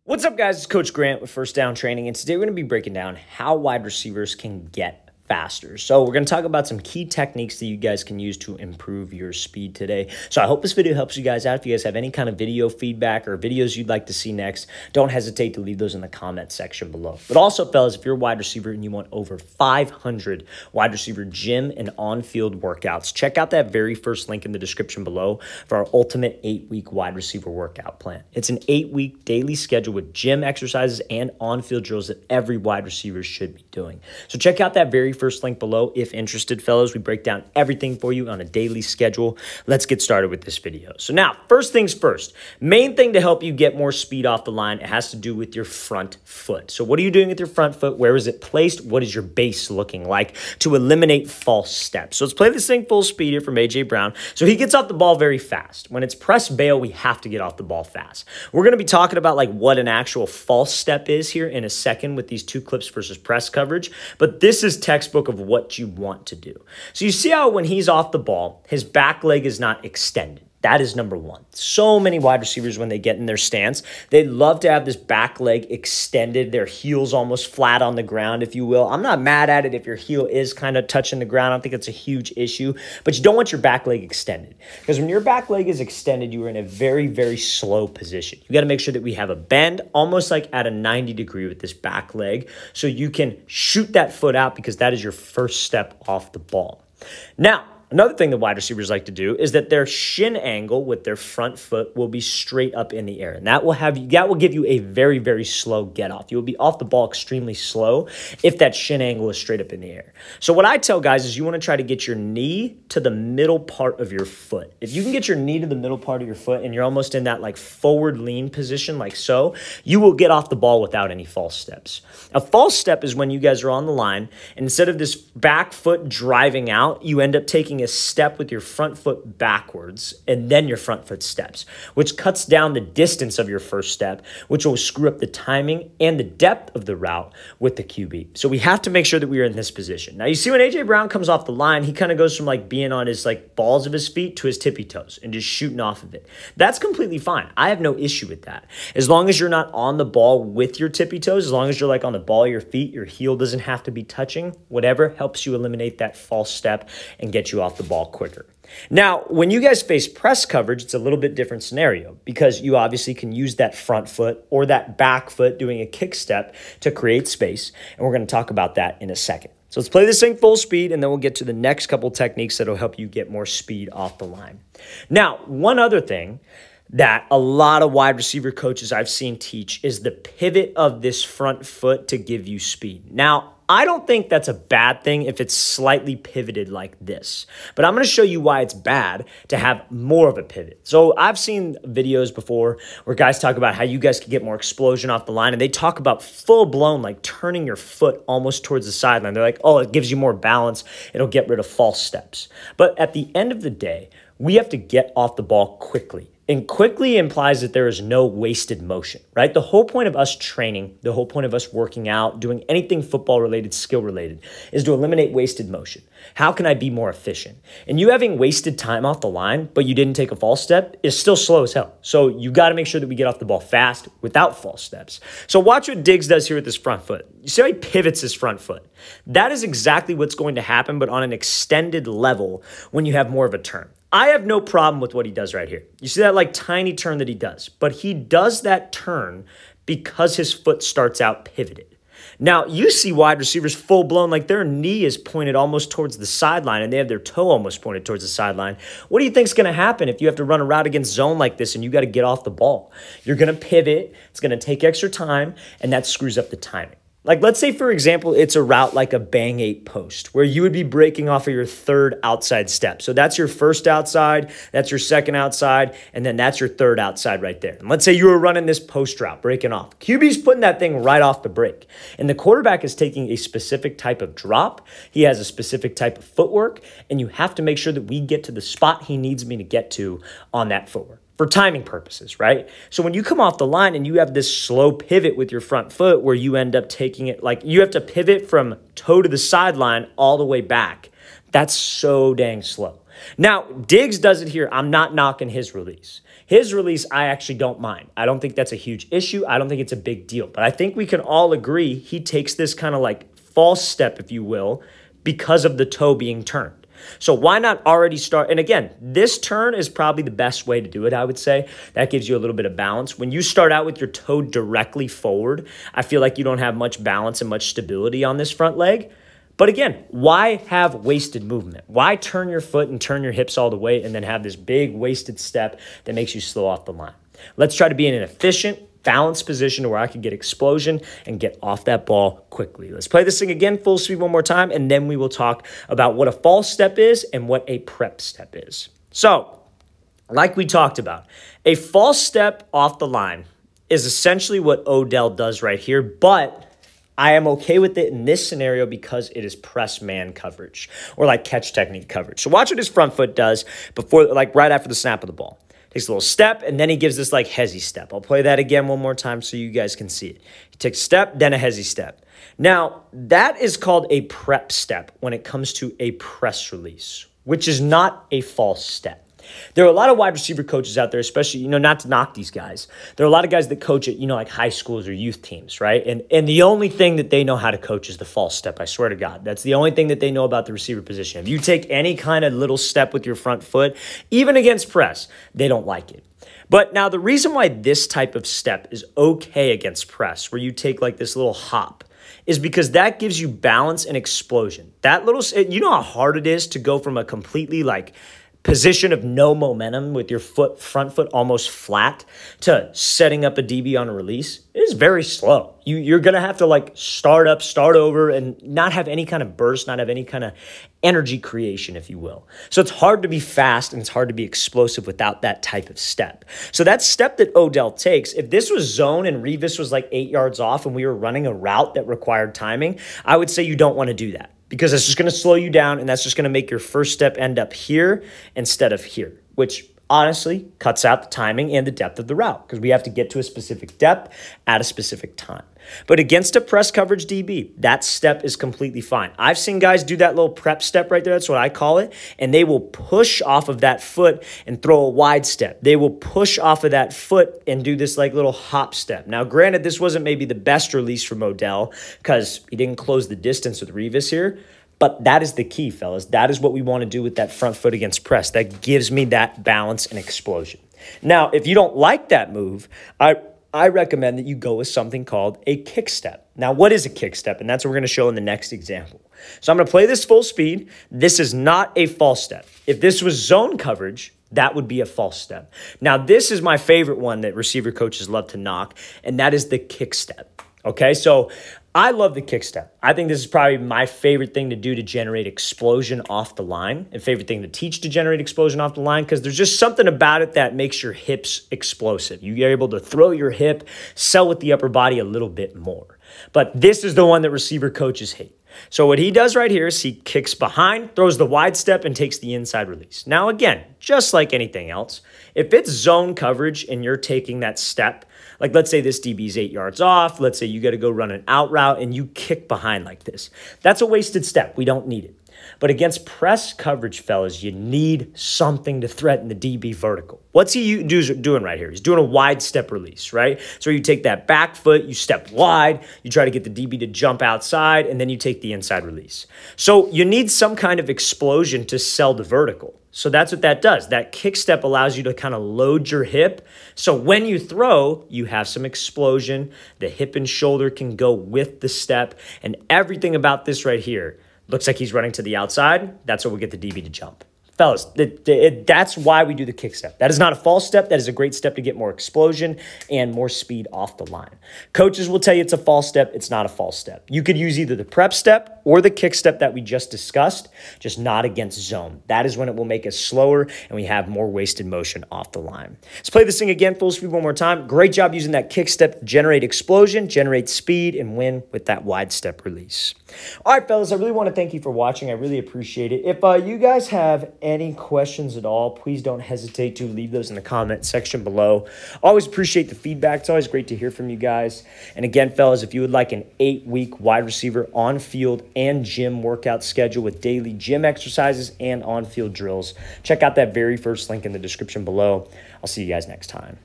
What's up, guys? It's Coach Grant with First Down Training, and today we're going to be breaking down how wide receivers can get faster. So we're going to talk about some key techniques that you guys can use to improve your speed today. So I hope this video helps you guys out. If you guys have any kind of video feedback or videos you'd like to see next, don't hesitate to leave those in the comment section below. But also, fellas, if you're a wide receiver and you want over 500 wide receiver gym and on-field workouts, check out that very first link in the description below for our ultimate 8-week wide receiver workout plan. It's an 8-week daily schedule with gym exercises and on-field drills that every wide receiver should be doing. So check out that very first link below if interested, fellows. We break down everything for you on a daily schedule. Let's get started with this video. So now, first things first, main thing to help you get more speed off the line, it has to do with your front foot. So what are you doing with your front foot? Where is it placed? What is your base looking like to eliminate false steps? So let's play this thing full speed here from A.J. Brown. So he gets off the ball very fast. When it's press bail, we have to get off the ball fast. We're going to be talking about like what an actual false step is here in a second with these two clips versus press coverage, but this is textbook of what you want to do. So you see how when he's off the ball, his back leg is not extended. That is number one. So many wide receivers, when they get in their stance, they love to have this back leg extended, their heels almost flat on the ground, if you will. I'm not mad at it if your heel is kind of touching the ground. I don't think it's a huge issue, but you don't want your back leg extended, because when your back leg is extended, you are in a very, very slow position. You got to make sure that we have a bend almost like at a 90 degree with this back leg so you can shoot that foot out, because that is your first step off the ball. Now, another thing that wide receivers like to do is that their shin angle with their front foot will be straight up in the air. And that will give you a very, very slow get off. You will be off the ball extremely slow if that shin angle is straight up in the air. So what I tell guys is you want to try to get your knee to the middle part of your foot. If you can get your knee to the middle part of your foot and you're almost in that like forward lean position like so, you will get off the ball without any false steps. A false step is when you guys are on the line, and instead of this back foot driving out, you end up taking a step with your front foot backwards and then your front foot steps, which cuts down the distance of your first step, which will screw up the timing and the depth of the route with the QB. So we have to make sure that we are in this position. Now you see when A.J. Brown comes off the line, he kind of goes from like being on his like balls of his feet to his tippy toes and just shooting off of it. That's completely fine. I have no issue with that. As long as you're not on the ball with your tippy toes, as long as you're like on the ball of your feet, your heel doesn't have to be touching, whatever helps you eliminate that false step and get you off the ball quicker. Now, when you guys face press coverage, it's a little bit different scenario, because you obviously can use that front foot or that back foot doing a kick step to create space, and we're going to talk about that in a second. So let's play this thing full speed, and then we'll get to the next couple techniques that will help you get more speed off the line. Now, one other thing that a lot of wide receiver coaches I've seen teach is the pivot of this front foot to give you speed. Now, I don't think that's a bad thing if it's slightly pivoted like this, but I'm going to show you why it's bad to have more of a pivot. So I've seen videos before where guys talk about how you guys can get more explosion off the line, and they talk about full blown, like turning your foot almost towards the sideline. They're like, oh, it gives you more balance. It'll get rid of false steps. But at the end of the day, we have to get off the ball quickly. And quickly implies that there is no wasted motion, right? The whole point of us training, the whole point of us working out, doing anything football related, skill related, is to eliminate wasted motion. How can I be more efficient? And you having wasted time off the line, but you didn't take a false step, is still slow as hell. So you got to make sure that we get off the ball fast without false steps. So watch what Diggs does here with his front foot. You see how he pivots his front foot? That is exactly what's going to happen, but on an extended level when you have more of a turn. I have no problem with what he does right here. You see that like tiny turn that he does, but he does that turn because his foot starts out pivoted. Now, you see wide receivers full blown, like their knee is pointed almost towards the sideline and they have their toe almost pointed towards the sideline. What do you think is going to happen if you have to run a route against zone like this and you got to get off the ball? You're going to pivot, it's going to take extra time, and that screws up the timing. Like, let's say, for example, it's a route like a bang 8 post where you would be breaking off of your third outside step. So that's your first outside, that's your second outside, and then that's your third outside right there. And let's say you were running this post route, breaking off. QB's putting that thing right off the break. And the quarterback is taking a specific type of drop. He has a specific type of footwork, and you have to make sure that we get to the spot he needs me to get to on that footwork. For timing purposes, right? So when you come off the line and you have this slow pivot with your front foot where you end up taking it, like you have to pivot from toe to the sideline all the way back. That's so dang slow. Now, Diggs does it here. I'm not knocking his release. His release, I actually don't mind. I don't think that's a huge issue. I don't think it's a big deal. But I think we can all agree he takes this kind of like false step, if you will, because of the toe being turned. So why not already start? And again, this turn is probably the best way to do it, I would say. That gives you a little bit of balance. When you start out with your toe directly forward, I feel like you don't have much balance and much stability on this front leg. But again, why have wasted movement? Why turn your foot and turn your hips all the way and then have this big wasted step that makes you slow off the line? Let's try to be in an efficient, balanced position where I can get explosion and get off that ball quickly. Let's play this thing again, full speed one more time, and then we will talk about what a false step is and what a prep step is. So, like we talked about, a false step off the line is essentially what Odell does right here, but I am okay with it in this scenario because it is press man coverage or like catch technique coverage. So watch what his front foot does before, like right after the snap of the ball. Takes a little step, and then he gives this like hezzy step. I'll play that again one more time so you guys can see it. He takes a step, then a hezzy step. Now, that is called a prep step when it comes to a press release, which is not a false step. There are a lot of wide receiver coaches out there, especially, not to knock these guys. There are a lot of guys that coach at, like high schools or youth teams, right? And the only thing that they know how to coach is the false step. I swear to God. That's the only thing that they know about the receiver position. If you take any kind of little step with your front foot, even against press, they don't like it. But now the reason why this type of step is okay against press, where you take like this little hop, is because that gives you balance and explosion. That little, you know how hard it is to go from a completely like position of no momentum with your front foot almost flat to setting up a DB on a release. It is very slow. You're going to have to like start up, start over, and not have any kind of burst, not have any kind of energy creation, if you will. So it's hard to be fast and it's hard to be explosive without that type of step. So that step that Odell takes, if this was zone and Revis was like 8 yards off and we were running a route that required timing, I would say you don't want to do that, because it's just going to slow you down, and that's just going to make your first step end up here instead of here, which honestly cuts out the timing and the depth of the route, because we have to get to a specific depth at a specific time. But against a press coverage DB, that step is completely fine. I've seen guys do that little prep step right there. That's what I call it. And they will push off of that foot and throw a wide step. They will push off of that foot and do this like little hop step. Now, granted, this wasn't maybe the best release from Odell because he didn't close the distance with Revis here. But that is the key, fellas. That is what we want to do with that front foot against press. That gives me that balance and explosion. Now, if you don't like that move, I recommend that you go with something called a kick step. Now, what is a kick step? And that's what we're going to show in the next example. So I'm going to play this full speed. This is not a false step. If this was zone coverage, that would be a false step. Now, this is my favorite one that receiver coaches love to knock, and that is the kick step. Okay, so I love the kick step. I think this is probably my favorite thing to do to generate explosion off the line, and favorite thing to teach to generate explosion off the line, because there's just something about it that makes your hips explosive. You're able to throw your hip, sell with the upper body a little bit more. But this is the one that receiver coaches hate. So what he does right here is he kicks behind, throws the wide step, and takes the inside release. Now, again, just like anything else, if it's zone coverage and you're taking that step, like let's say this DB is 8 yards off, let's say you got to go run an out route and you kick behind like this. That's a wasted step. We don't need it. But against press coverage, fellas, you need something to threaten the DB vertical. What's he doing right here? He's doing a wide step release, right? So you take that back foot, you step wide, you try to get the DB to jump outside, and then you take the inside release. So you need some kind of explosion to sell the vertical. So that's what that does. That kick step allows you to kind of load your hip. So when you throw, you have some explosion. The hip and shoulder can go with the step. And everything about this right here looks like he's running to the outside. That's what will get the DB to jump. Fellas, that's why we do the kick step. That is not a false step. That is a great step to get more explosion and more speed off the line. Coaches will tell you it's a false step. It's not a false step. You could use either the prep step or the kick step that we just discussed, just not against zone. That is when it will make us slower and we have more wasted motion off the line. Let's play this thing again, full speed one more time. Great job using that kick step to generate explosion, generate speed, and win with that wide step release. All right, fellas, I really want to thank you for watching. I really appreciate it. If you guys have any questions at all, please don't hesitate to leave those in the comment section below. Always appreciate the feedback. It's always great to hear from you guys. And again, fellas, if you would like an 8-week wide receiver on-field and gym workout schedule with daily gym exercises and on-field drills, check out that very first link in the description below. I'll see you guys next time.